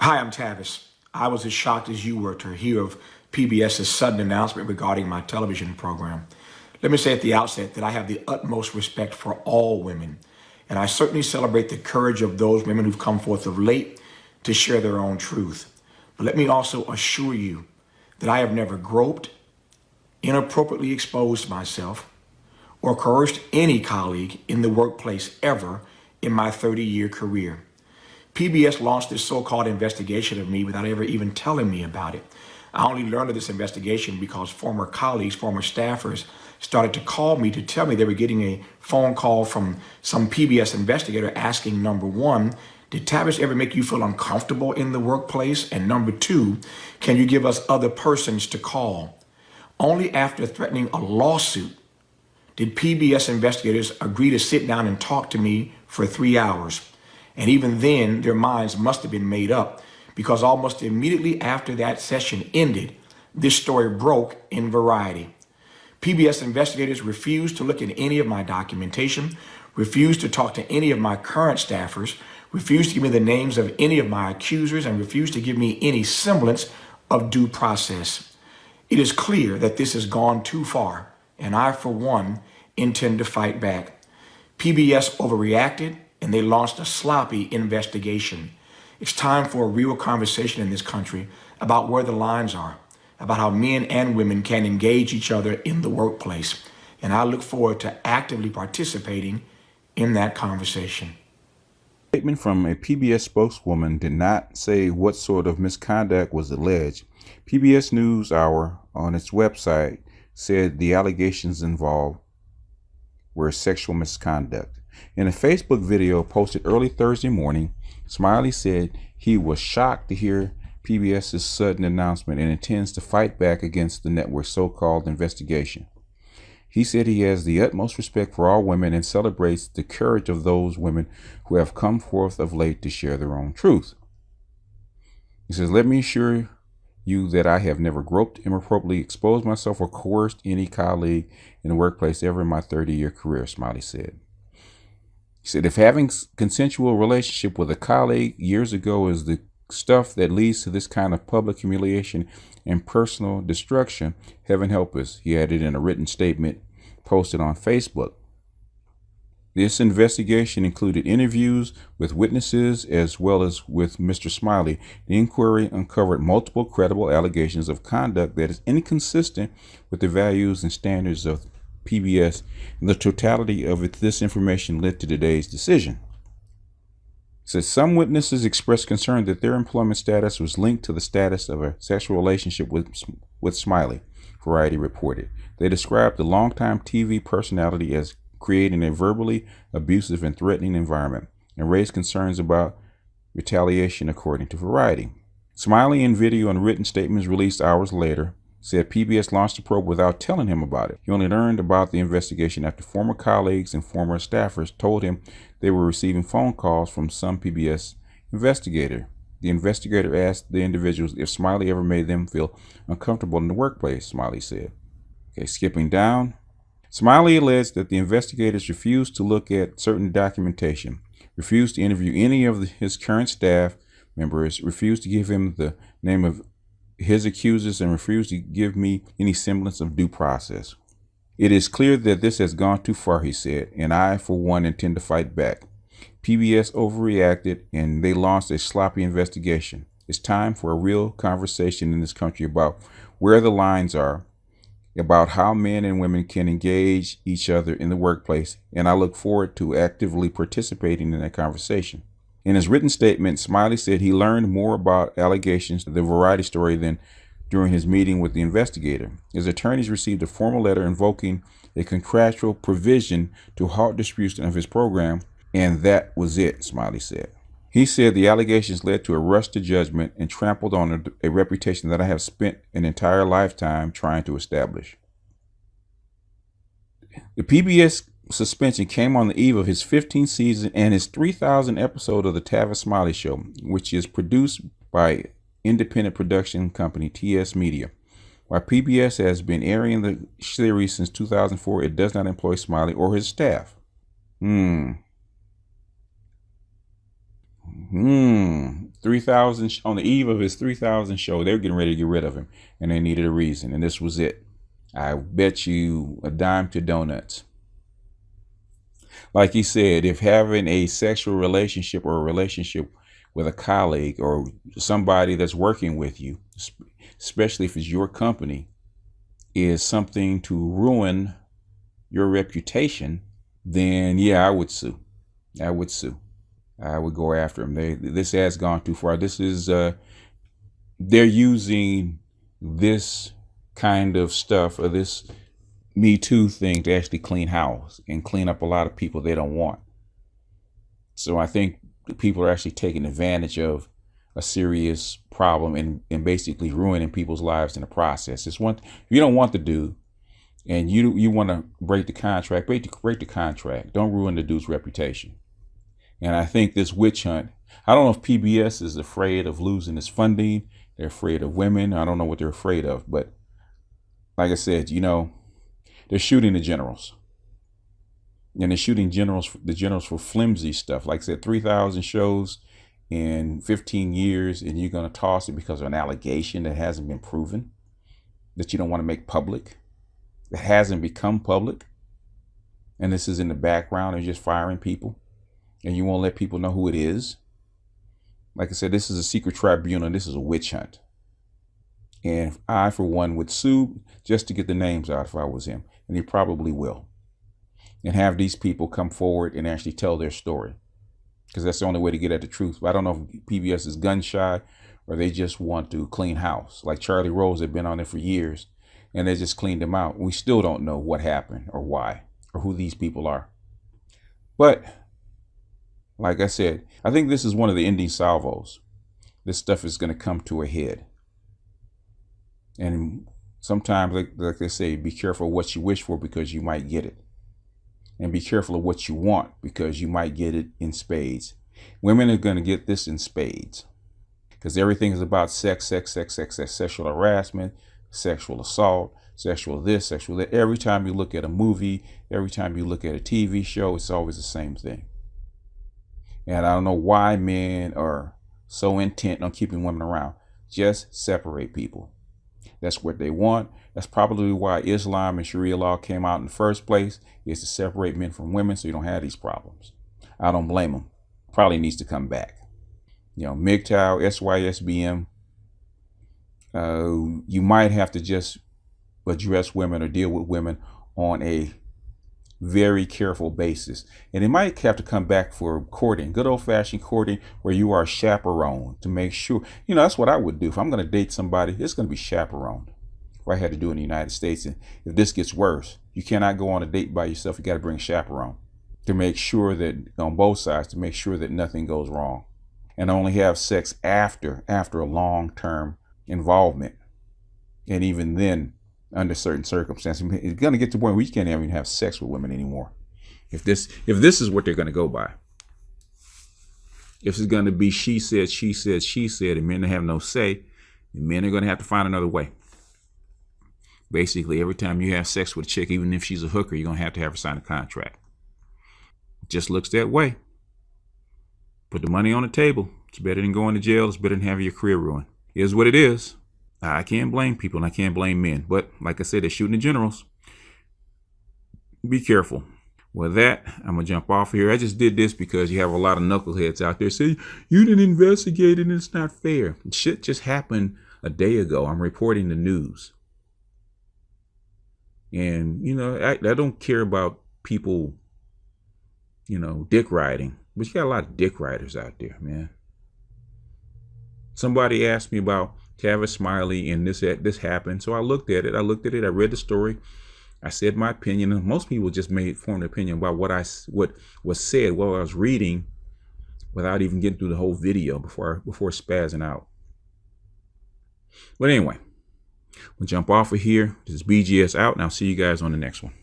Hi, I'm Tavis. I was as shocked as you were to hear of PBS's sudden announcement regarding my television program. Let me say at the outset that I have the utmost respect for all women, and I certainly celebrate the courage of those women who've come forth of late to share their own truth. But let me also assure you that I have never groped, inappropriately exposed myself, or coerced any colleague in the workplace ever in my 30-year career. PBS launched this so-called investigation of me without ever even telling me about it. I only learned of this investigation because former colleagues, former staffers, started to call me to tell me they were getting a phone call from some PBS investigator asking, number one, did Tavis ever make you feel uncomfortable in the workplace? And number two, can you give us other persons to call? Only after threatening a lawsuit did PBS investigators agree to sit down and talk to me for 3 hours. And even then, their minds must have been made up because almost immediately after that session ended, this story broke in Variety. PBS investigators refused to look at any of my documentation, refused to talk to any of my current staffers, refused to give me the names of any of my accusers, and refused to give me any semblance of due process. It is clear that this has gone too far, and I, for one, intend to fight back. PBS overreacted, and they launched a sloppy investigation. It's time for a real conversation in this country about where the lines are, about how men and women can engage each other in the workplace. And I look forward to actively participating in that conversation. A statement from a PBS spokeswoman did not say what sort of misconduct was alleged. PBS NewsHour on its website said the allegations involved were sexual misconduct. In a Facebook video posted early Thursday morning, Smiley said he was shocked to hear PBS's sudden announcement and intends to fight back against the network's so-called investigation. He said he has the utmost respect for all women and celebrates the courage of those women who have come forth of late to share their own truth. He says, "Let me assure you that I have never groped, inappropriately exposed myself, or coerced any colleague in the workplace ever in my 30-year career," Smiley said. He said, "If having consensual relationship with a colleague years ago is the stuff that leads to this kind of public humiliation and personal destruction, heaven help us," he added in a written statement posted on Facebook. This investigation included interviews with witnesses as well as with Mr. Smiley. The inquiry uncovered multiple credible allegations of conduct that is inconsistent with the values and standards of PBS, and the totality of this information led to today's decision. It says some witnesses expressed concern that their employment status was linked to the status of a sexual relationship with Smiley, Variety reported. They described the longtime TV personality as creating a verbally abusive and threatening environment and raised concerns about retaliation, according to Variety. Smiley, in video and written statements released hours later, said PBS launched the probe without telling him about it. He only learned about the investigation after former colleagues and former staffers told him they were receiving phone calls from some PBS investigator. The investigator asked the individuals if Smiley ever made them feel uncomfortable in the workplace, Smiley said. Okay, skipping down. Smiley alleged that the investigators refused to look at certain documentation, refused to interview any of his current staff members, refused to give him the name of his accusers, and refused to give me any semblance of due process. "It is clear that this has gone too far," he said, "and I, for one, intend to fight back. PBS overreacted and they launched a sloppy investigation. It's time for a real conversation in this country about where the lines are, about how men and women can engage each other in the workplace, and I look forward to actively participating in that conversation." In his written statement, Smiley said he learned more about allegations of the Variety story than during his meeting with the investigator. His attorneys received a formal letter invoking a contractual provision to halt distribution of his program, and that was it, Smiley said. He said the allegations led to a rush to judgment and trampled on a reputation that I have spent an entire lifetime trying to establish. The PBS suspension came on the eve of his 15th season and his 3,000th episode of the Tavis Smiley Show, which is produced by independent production company TS Media. While PBS has been airing the series since 2004, it does not employ Smiley or his staff. 3,000 on the eve of his 3,000 show. They were getting ready to get rid of him, and they needed a reason, and this was it. I bet you a dime to donuts. Like he said, if having a sexual relationship or a relationship with a colleague or somebody that's working with you, especially if it's your company, is something to ruin your reputation, then yeah, I would sue. I would sue. I would go after them. This has gone too far. This is they're using this kind of stuff or this Me Too thing to actually clean house and clean up a lot of people they don't want. So I think people are actually taking advantage of a serious problem and basically ruining people's lives in the process. It's one, if you don't want the dude and you want to break the contract, break the contract. Don't ruin the dude's reputation. And I think this witch hunt, I don't know if PBS is afraid of losing its funding. They're afraid of women. I don't know what they're afraid of. But like I said, they're shooting the generals. And they're shooting the generals for flimsy stuff. Like I said, 3,000 shows in 15 years, and you're going to toss it because of an allegation that hasn't been proven, that you don't want to make public, that hasn't become public. And this is in the background and just firing people. And you won't let people know who it is. Like I said, this is a secret tribunal, and this is a witch hunt. And I, for one, would sue just to get the names out if I was him. And he probably will. And have these people come forward and actually tell their story. Because that's the only way to get at the truth. But I don't know if PBS is gun shy or they just want to clean house. Like Charlie Rose had been on there for years, and they just cleaned him out. We still don't know what happened or why or who these people are. But like I said, I think this is one of the ending salvos. This stuff is going to come to a head. And sometimes, like they say, be careful what you wish for because you might get it. And be careful of what you want because you might get it in spades. Women are going to get this in spades. Because everything is about sex, sexual harassment, sexual assault, sexual this, sexual that. Every time you look at a movie, every time you look at a TV show, it's always the same thing. And I don't know why men are so intent on keeping women around. Just separate people. That's what they want. That's probably why Islam and Sharia law came out in the first place, is to separate men from women so you don't have these problems. I don't blame them. Probably needs to come back. MGTOW, SYSBM, you might have to just address women or deal with women on a very careful basis. And it might have to come back for courting, good old fashioned courting where you are chaperoned to make sure, that's what I would do. If I'm going to date somebody, it's going to be chaperoned. If I had to do it in the United States. And if this gets worse, you cannot go on a date by yourself. You got to bring a chaperone to make sure that on both sides, to make sure that nothing goes wrong. And only have sex after a long-term involvement. And even then, under certain circumstances, it's going to get to the point where you can't even have sex with women anymore. If this is what they're going to go by. If it's going to be she said, and men have no say, men are going to have to find another way. Basically, every time you have sex with a chick, even if she's a hooker, you're going to have her sign a contract. It just looks that way. Put the money on the table. It's better than going to jail. It's better than having your career ruined. It is what it is. I can't blame people and I can't blame men. But like I said, they're shooting the generals. Be careful. With that, I'm going to jump off here. I just did this because you have a lot of knuckleheads out there saying, you didn't investigate it and it's not fair. Shit just happened a day ago. I'm reporting the news. And, I don't care about people, dick riding. But you got a lot of dick riders out there, man. Somebody asked me about Tavis Smiley and this happened. So I looked at it. I read the story. I said my opinion. And most people just formed an opinion about what was said, what I was reading, without even getting through the whole video before spazzing out. But anyway, we'll jump off of here. This is BGS out, and I'll see you guys on the next one.